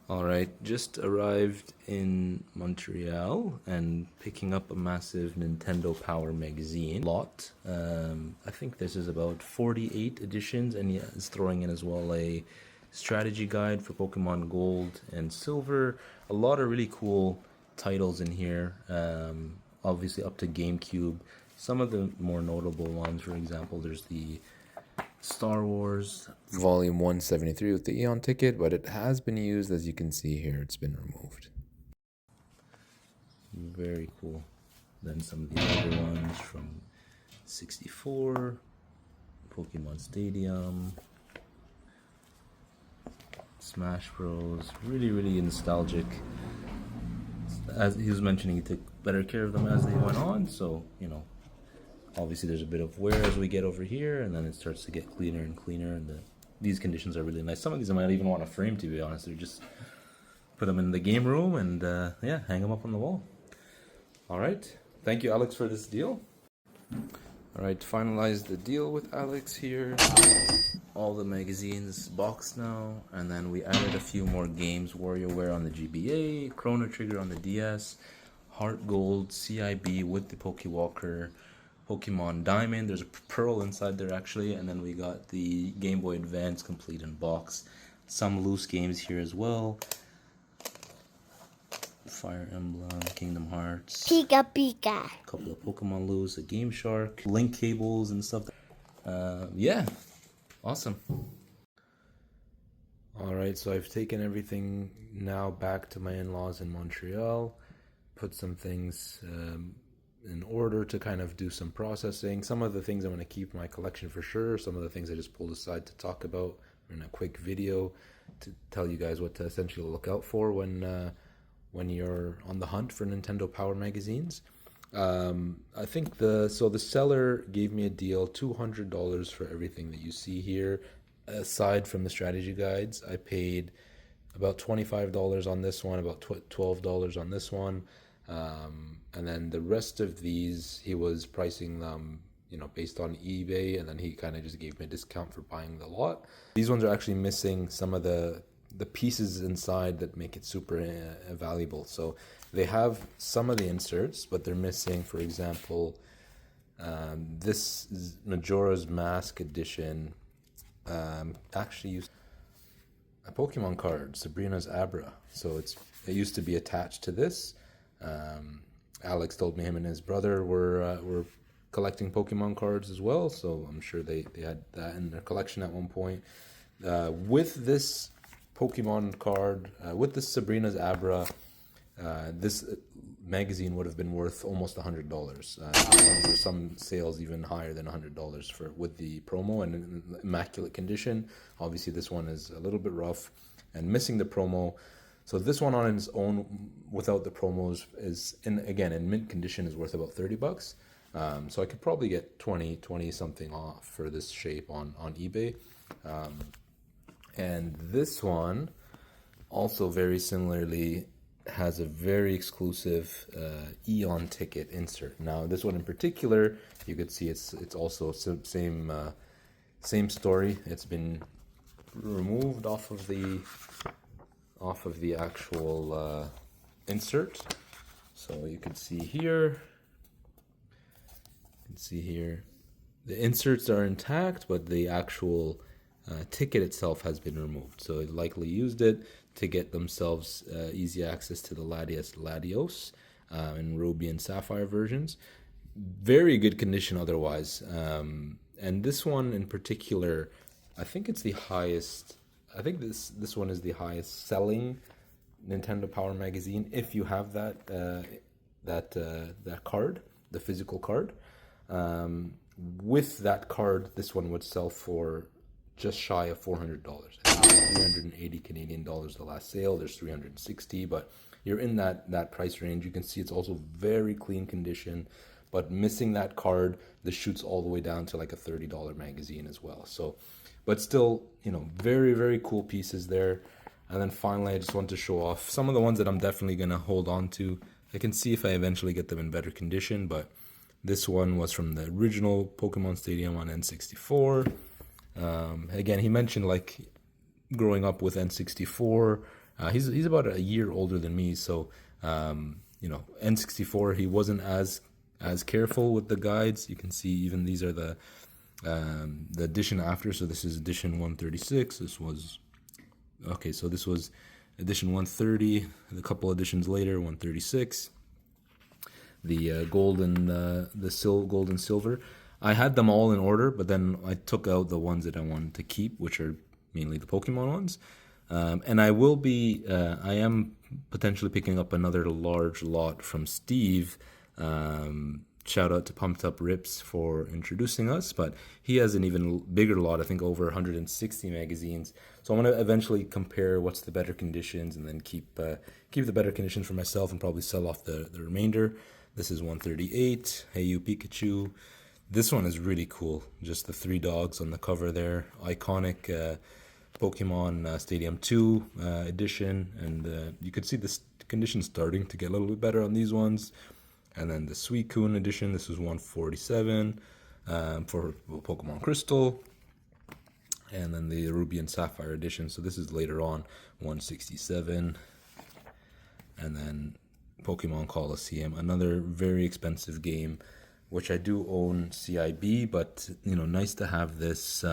All right, just arrived in Montreal and picking up a massive Nintendo Power magazine lot. I think this is about 48 editions, and yeah, it's throwing in as well a strategy guide for Pokemon Gold and Silver. A lot of really cool titles in here, obviously up to GameCube. Some of the more notable ones, for example, there's the Star Wars Volume 173 with the Eon ticket, but it has been used, as you can see here, it's been removed. Very cool. Then some of the other ones from 64, Pokemon Stadium, Smash Bros. Really, really nostalgic. As he was mentioning, he took better care of them as they went on, so, obviously there's a bit of wear as we get over here, and then it starts to get cleaner and cleaner, and these conditions are really nice. Some of these I might even want to frame, to be honest. They're just put them in the game room and yeah, hang them up on the wall. All right, thank you, Alex, for this deal. All right, finalize the deal with Alex here. All the magazines boxed now, and then we added a few more games: WarioWare on the GBA, Chrono Trigger on the DS, Heart Gold, CIB with the Pokewalker, Pokemon Diamond. There's a Pearl inside there actually, and then we got the Game Boy Advance complete in box. Some loose games here as well. Fire Emblem, Kingdom Hearts, Pika Pika. a couple of Pokemon loose, a Game Shark, link cables and stuff. Yeah, awesome. All right, so I've taken everything now back to my in-laws in Montreal, put some things in order to kind of do some processing. Some of the things I'm going to keep in my collection for sure. Some of the things I just pulled aside to talk about in a quick video to tell you guys what to essentially look out for when you're on the hunt for Nintendo Power magazines. I think the seller gave me a deal, $200 for everything that you see here. Aside from the strategy guides, I paid about $25 on this one, about $12 on this one. And then the rest of these, he was pricing them, based on eBay, and then he kind of just gave me a discount for buying the lot. These ones are actually missing some of the pieces inside that make it super valuable. So they have some of the inserts, but they're missing, for example, this is Majora's Mask edition. Actually used a Pokemon card, Sabrina's Abra. So it used to be attached to this. Alex told me him and his brother were collecting Pokemon cards as well, so I'm sure they had that in their collection at one point. With this Pokemon card, with this Sabrina's Abra, this magazine would have been worth almost $100. Some sales even higher than $100 with the promo and in immaculate condition. Obviously, this one is a little bit rough and missing the promo. So this one on its own, without the promos, is in mint condition, is worth about $30. So I could probably get 20 something off for this shape on eBay. And this one, also very similarly, has a very exclusive Eon ticket insert. Now, this one in particular, you could see it's also same story. It's been removed off of the actual insert. So you can see here. The inserts are intact, but the actual ticket itself has been removed. So they likely used it to get themselves easy access to the Latios and Ruby and Sapphire versions. Very good condition otherwise. And this one in particular, I think it's the highest. I think this one is the highest selling Nintendo Power magazine. If you have that card, the physical card, with that card, this one would sell for just shy of $400. 380 Canadian dollars the last sale. There's 360, but you're in that price range. You can see it's also very clean condition, but missing that card, this shoots all the way down to like a $30 magazine as well. So, but still, very, very cool pieces there. And then finally, I just want to show off some of the ones that I'm definitely going to hold on to. I can see if I eventually get them in better condition, but this one was from the original Pokemon Stadium on N64. Again, he mentioned like growing up with N64, He's about a year older than me, so you know, N64 he wasn't as careful with the guides. You can see even these are the edition after. So this is edition 136. This was okay. So this was edition 130. A couple editions later, 136. The gold and gold and silver. I had them all in order, but then I took out the ones that I wanted to keep, which are mainly the Pokemon ones. And I am potentially picking up another large lot from Steve. Shout out to Pumped Up Rips for introducing us, but he has an even bigger lot, I think over 160 magazines. So I want to eventually compare what's the better conditions, and then keep the better conditions for myself and probably sell off the remainder. This is 138, Hey You Pikachu. This one is really cool, just the 3 dogs on the cover there. Iconic Pokemon Stadium 2 edition, and you could see the conditions starting to get a little bit better on these ones. And then the Suicune edition, this is 147 for Pokemon Crystal. And then the Ruby and Sapphire edition, so this is later on, 167. And then Pokemon Coliseum, another very expensive game, which I do own CIB, but you know, nice to have this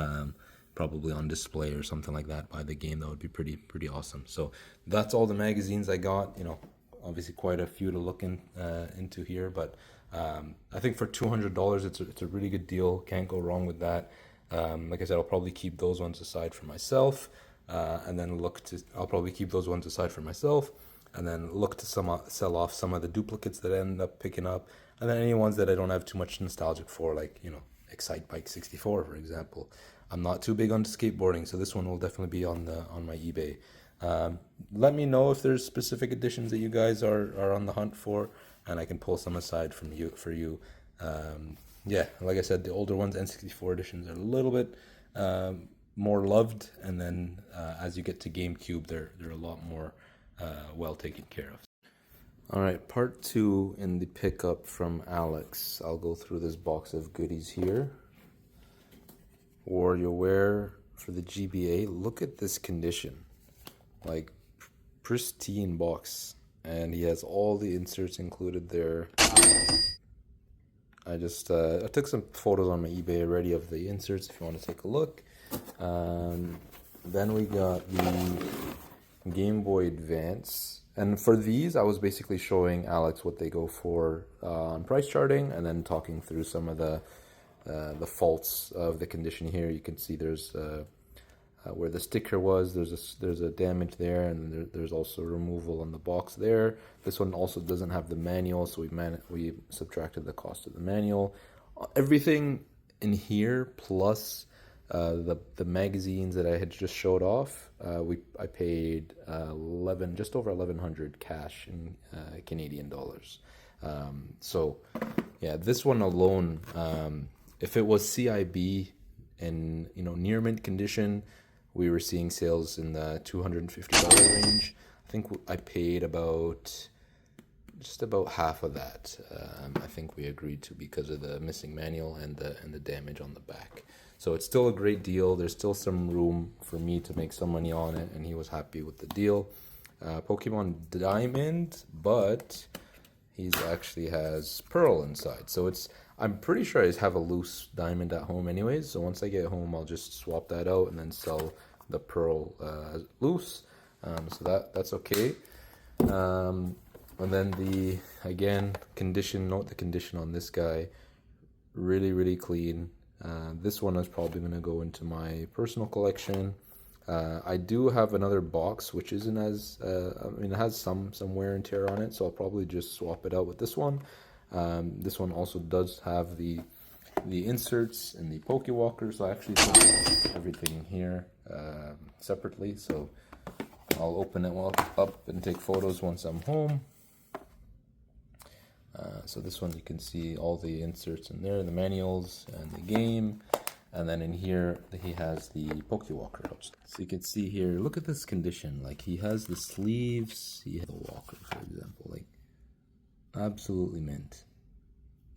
probably on display or something like that by the game. That would be pretty awesome. So that's all the magazines I got. You know, obviously quite a few to look into here, but I think for $200 it's a really good deal. Can't go wrong with that. Like I said, I'll probably keep those ones aside for myself, and then I'll probably keep those ones aside for myself, and then look to sell off some of the duplicates that I end up picking up, and then any ones that I don't have too much nostalgic for, like, you know, Excite Bike 64, for example. I'm not too big on skateboarding, so this one will definitely be on my eBay. Let me know if there's specific editions that you guys are on the hunt for, and I can pull some aside for you. Yeah, like I said, the older ones, N64 editions, are a little bit more loved, and then as you get to GameCube, they're a lot more well taken care of. All right, part 2 in the pickup from Alex. I'll go through this box of goodies here. WarioWare for the GBA. Look at this condition, like pristine box, and he has all the inserts included there. I took some photos on my eBay already of the inserts if you want to take a look. Then we got the Game Boy Advance, and for these I was basically showing Alex what they go for on price charting, and then talking through some of the faults of the condition here. You can see there's where the sticker was, there's a damage there, and there's also removal on the box there. This one also doesn't have the manual, so we subtracted the cost of the manual. Everything in here plus the magazines that I had just showed off, I paid just over 1,100 cash in Canadian dollars. So yeah, this one alone, if it was CIB in, you know, near mint condition, we were seeing sales in the $250 range. I think I paid just about half of that. I think we agreed to, because of the missing manual and the damage on the back. So it's still a great deal. There's still some room for me to make some money on it, and he was happy with the deal. Pokemon Diamond, but he actually has Pearl inside. So I'm pretty sure I have a loose Diamond at home anyways. So once I get home, I'll just swap that out and then sell the Pearl loose. So that's okay. And then note the condition on this guy. Really, really clean. This one is probably going to go into my personal collection. I do have another box which isn't as it has some wear and tear on it, so I'll probably just swap it out with this one. This one also does have the inserts and the Pokewalker, so I actually put everything here separately. So I'll open it up and take photos once I'm home. So this one, you can see all the inserts in there, the manuals and the game. And then in here, he has the Pokewalker. So you can see here, look at this condition. Like, he has the sleeves, he has the walker, for example. Like, absolutely mint.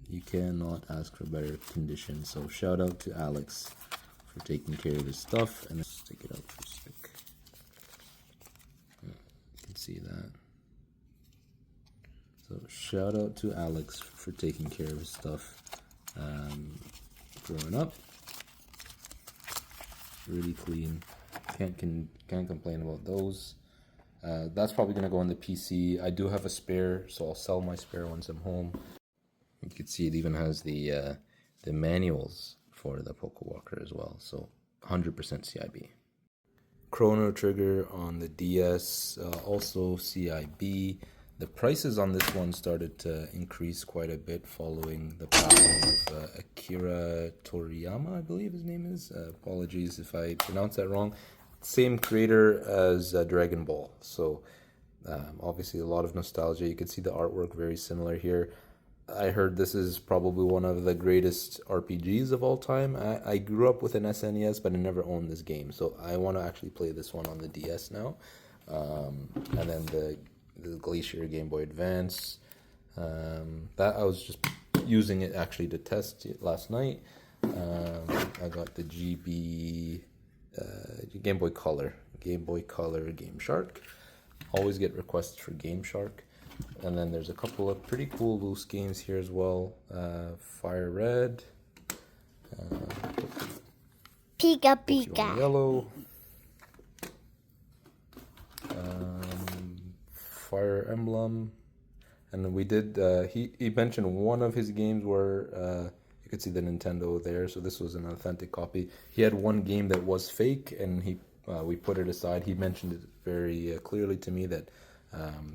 You cannot ask for better condition. So shout out to Alex for taking care of his stuff. And let's take it out for a sec. see that. So shout out to Alex for taking care of his stuff growing up. Really clean. Can't complain about those. That's probably gonna go on the PC. I do have a spare, so I'll sell my spare once I'm home. You can see it even has the manuals for the PokeWalker as well. So 100% CIB. Chrono Trigger on the DS, also CIB. The prices on this one started to increase quite a bit following the passing of Akira Toriyama, I believe his name is. Apologies if I pronounce that wrong. Same creator as Dragon Ball. So obviously a lot of nostalgia. You can see the artwork very similar here. I heard this is probably one of the greatest RPGs of all time. I grew up with an SNES, but I never owned this game. So I want to actually play this one on the DS now. And then the Glacier Game Boy Advance. That I was just using it actually to test it last night. I got the Game Boy Color Game Shark. Always get requests for Game Shark. And then there's a couple of pretty cool loose games here as well. Fire Red, Pika Pika, Yellow, Fire Emblem, and then we did. He mentioned one of his games where you could see the Nintendo there. So this was an authentic copy. He had one game that was fake, and we put it aside. He mentioned it very clearly to me that.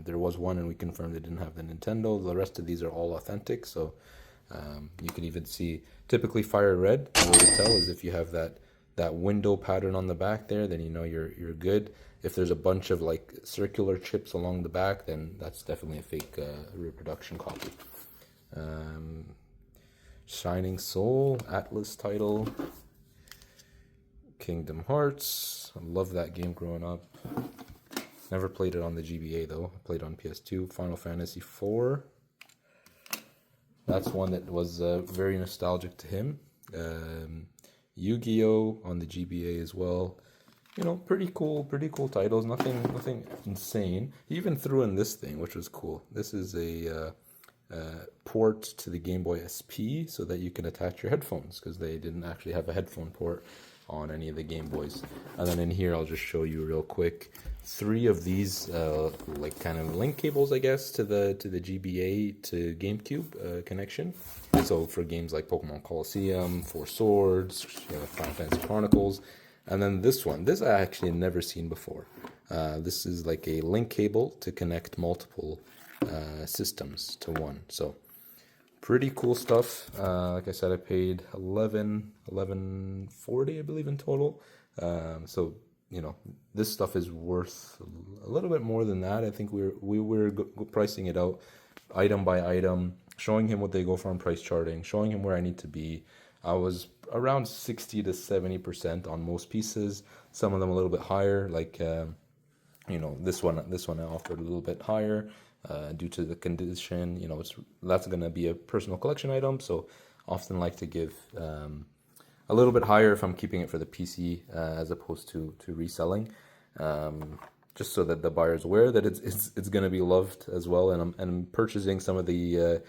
There was one, and we confirmed it didn't have the Nintendo. The rest of these are all authentic, so you can even see typically Fire Red. The way to tell is if you have that window pattern on the back there, then you know you're good. If there's a bunch of like circular chips along the back, then that's definitely a fake reproduction copy. Shining Soul, Atlas title, Kingdom Hearts. I love that game growing up. Never played it on the GBA though. I played on PS2. Final Fantasy IV. That's one that was very nostalgic to him. Yu-Gi-Oh on the GBA as well. You know, pretty cool titles. Nothing insane. He even threw in this thing, which was cool. This is a port to the Game Boy SP so that you can attach your headphones, because they didn't actually have a headphone port on any of the Game Boys. And then in here, I'll just show you real quick 3 of these like kind of link cables, I guess, to the GBA to GameCube connection. So for games like Pokemon Colosseum, Four Swords, Final Fantasy Chronicles, and then this one. This I actually had never seen before. This is like a link cable to connect multiple systems to one. So pretty cool stuff. Like I said, I paid $11.40, I believe, in total. So you know, this stuff is worth a little bit more than that. I think we were pricing it out item by item, showing him what they go for on price charting, showing him where I need to be. I was around 60 to 70% on most pieces. Some of them a little bit higher, like you know, this one I offered a little bit higher. Due to the condition, you know, that's going to be a personal collection item, so often like to give a little bit higher if I'm keeping it for the PC as opposed to reselling, just so that the buyer's aware that it's going to be loved as well. And I'm purchasing some of the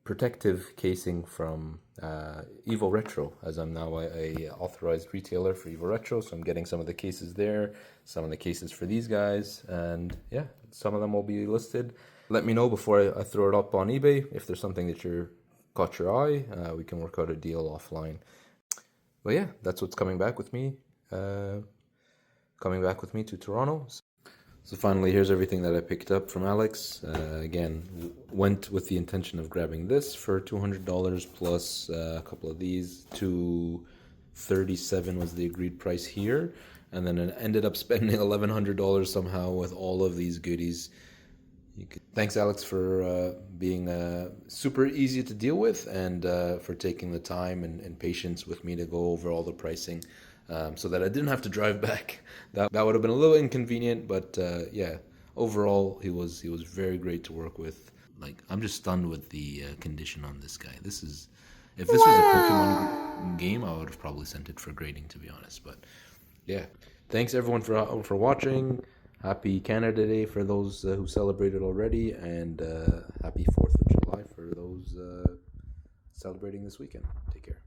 protective casing from Evo Retro, as I'm now a authorized retailer for Evo Retro, so I'm getting some of the cases there, some of the cases for these guys, and yeah, some of them will be listed. Let me know before I throw it up on eBay if there's something that caught your eye. We can work out a deal offline. But yeah, that's what's coming back with me to Toronto. So finally, here's everything that I picked up from Alex. Again, went with the intention of grabbing this for $200 plus a couple of these. $237 was the agreed price here. And then I ended up spending $1,100 somehow with all of these goodies. Thanks, Alex, for being super easy to deal with, and for taking the time and patience with me to go over all the pricing, so that I didn't have to drive back. That would have been a little inconvenient, but yeah, overall he was very great to work with. Like, I'm just stunned with the condition on this guy. If this was a Pokemon game, I would have probably sent it for grading, to be honest. But yeah, thanks everyone for watching. happy Canada Day for those who celebrated already, and happy 4th of July for those celebrating this weekend. Take care.